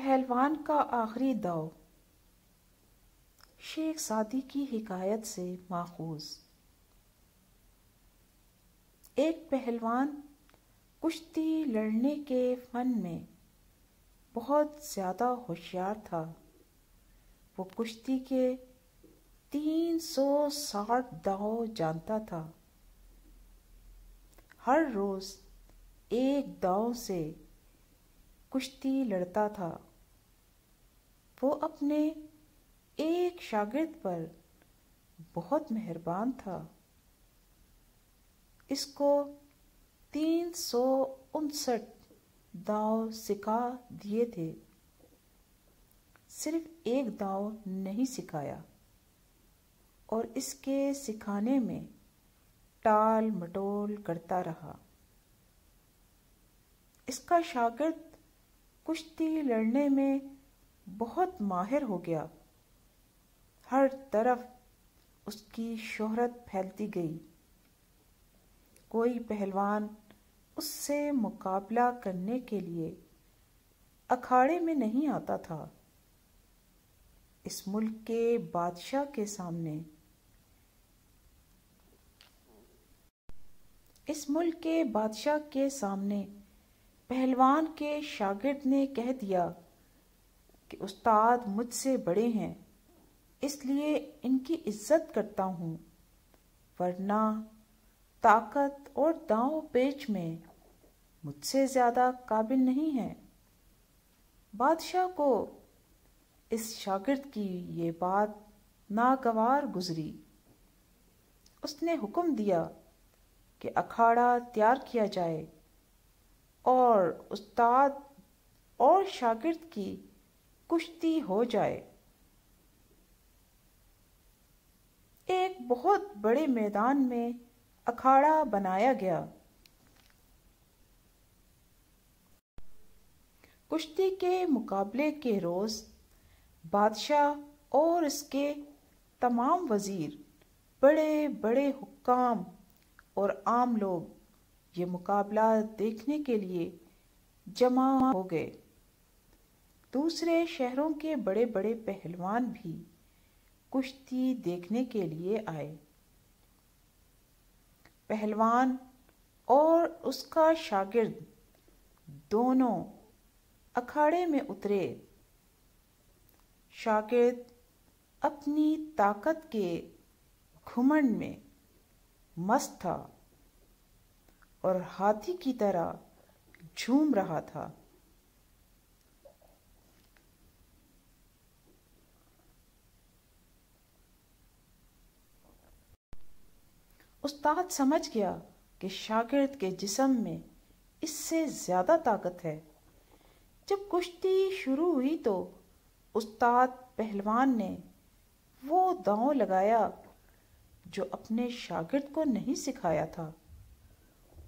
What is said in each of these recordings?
पहलवान का आखिरी दांव। शेख सादी की हिकायत से माखूज। एक पहलवान कुश्ती लड़ने के फन में बहुत ज़्यादा होशियार था। वो कुश्ती के 360 दांव जानता था। हर रोज़ एक दांव से कुश्ती लड़ता था। वो अपने एक शागिर्द पर बहुत मेहरबान था। इसको 359 दांव सिखा दिए थे, सिर्फ एक दांव नहीं सिखाया। और इसके सिखाने में टाल मटोल करता रहा। इसका शागिर्द कुश्ती लड़ने में बहुत माहिर हो गया। हर तरफ उसकी शोहरत फैलती गई। कोई पहलवान उससे मुकाबला करने के लिए अखाड़े में नहीं आता था। इस मुल्क के बादशाह के सामने पहलवान के शागिर्द ने कह दिया कि उस्ताद मुझसे बड़े हैं, इसलिए इनकी इज्जत करता हूँ, वरना ताकत और दांव पेच में मुझसे ज्यादा काबिल नहीं है। बादशाह को इस शागिर्द की ये बात नागवार गुजरी। उसने हुक्म दिया कि अखाड़ा तैयार किया जाए और उस्ताद और शागिर्द की कुश्ती हो जाए। एक बहुत बड़े मैदान में अखाड़ा बनाया गया। कुश्ती के मुकाबले के रोज बादशाह और इसके तमाम वजीर, बड़े बड़े हुक्काम और आम लोग ये मुकाबला देखने के लिए जमा हो गए। दूसरे शहरों के बड़े बड़े पहलवान भी कुश्ती देखने के लिए आए। पहलवान और उसका शागिर्द दोनों अखाड़े में उतरे। शागिर्द अपनी ताकत के घुमंड में मस्त था और हाथी की तरह झूम रहा था। उस्ताद समझ गया कि शागिर्द के जिस्म में इससे ज्यादा ताकत है। जब कुश्ती शुरू हुई तो उस्ताद पहलवान ने वो दांव लगाया जो अपने शागिर्द को नहीं सिखाया था,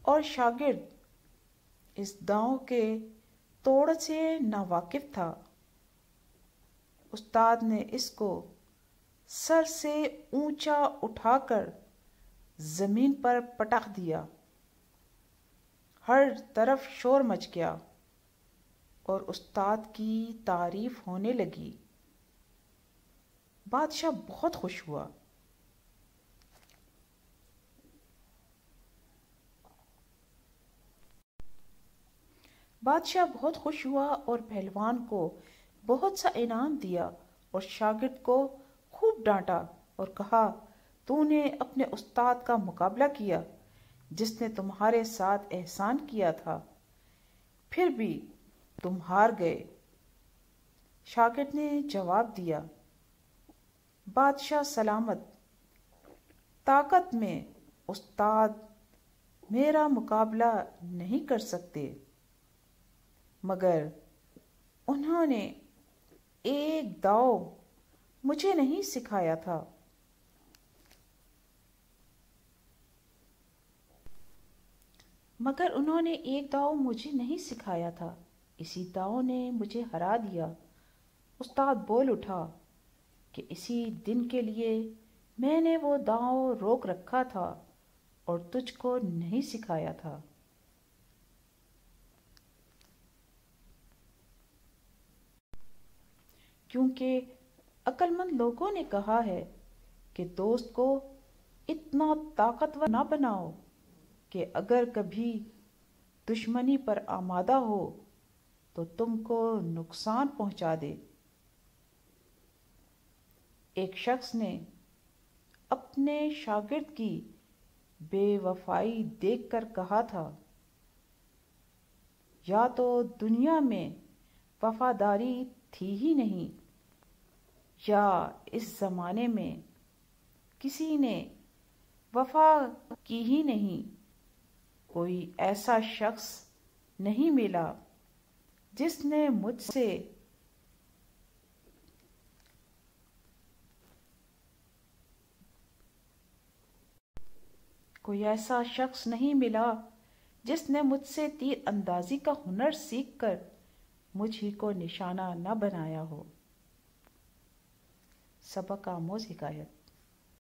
और शागिर्द इस दांव के तोड़ से नावाकिफ था। उस्ताद ने इसको सर से ऊंचा उठाकर जमीन पर पटक दिया। हर तरफ शोर मच गया और उस्ताद की तारीफ होने लगी। बादशाह बहुत खुश हुआ। और पहलवान को बहुत सा इनाम दिया और शागिर्द को खूब डांटा और कहा, तूने अपने उस्ताद का मुकाबला किया जिसने तुम्हारे साथ एहसान किया था, फिर भी तुम हार गए। शागिर्द ने जवाब दिया, बादशाह सलामत, ताकत में उस्ताद मेरा मुकाबला नहीं कर सकते, मगर उन्होंने एक दांव मुझे नहीं सिखाया था। इसी दांव ने मुझे हरा दिया। उस्ताद बोल उठा कि इसी दिन के लिए मैंने वो दांव रोक रखा था और तुझको नहीं सिखाया था। کیونکہ عقل مند لوگوں نے کہا ہے کہ دوست کو اتنا طاقتور نہ بناؤ کہ اگر کبھی دشمنی پر آمادہ ہو تو تم کو نقصان پہنچا دے۔ ایک شخص نے اپنے شاگرد کی بے وفائی دیکھ کر کہا تھا، یا تو دنیا میں وفاداری تھی ہی نہیں، یا اس زمانے میں کسی نے وفا کی ہی نہیں۔ کوئی ایسا شخص نہیں ملا جس نے مجھ سے تیر اندازی کا ہنر سیکھ کر مجھ ہی کو نشانہ نہ بنایا ہو۔ سبق آموز حکایت۔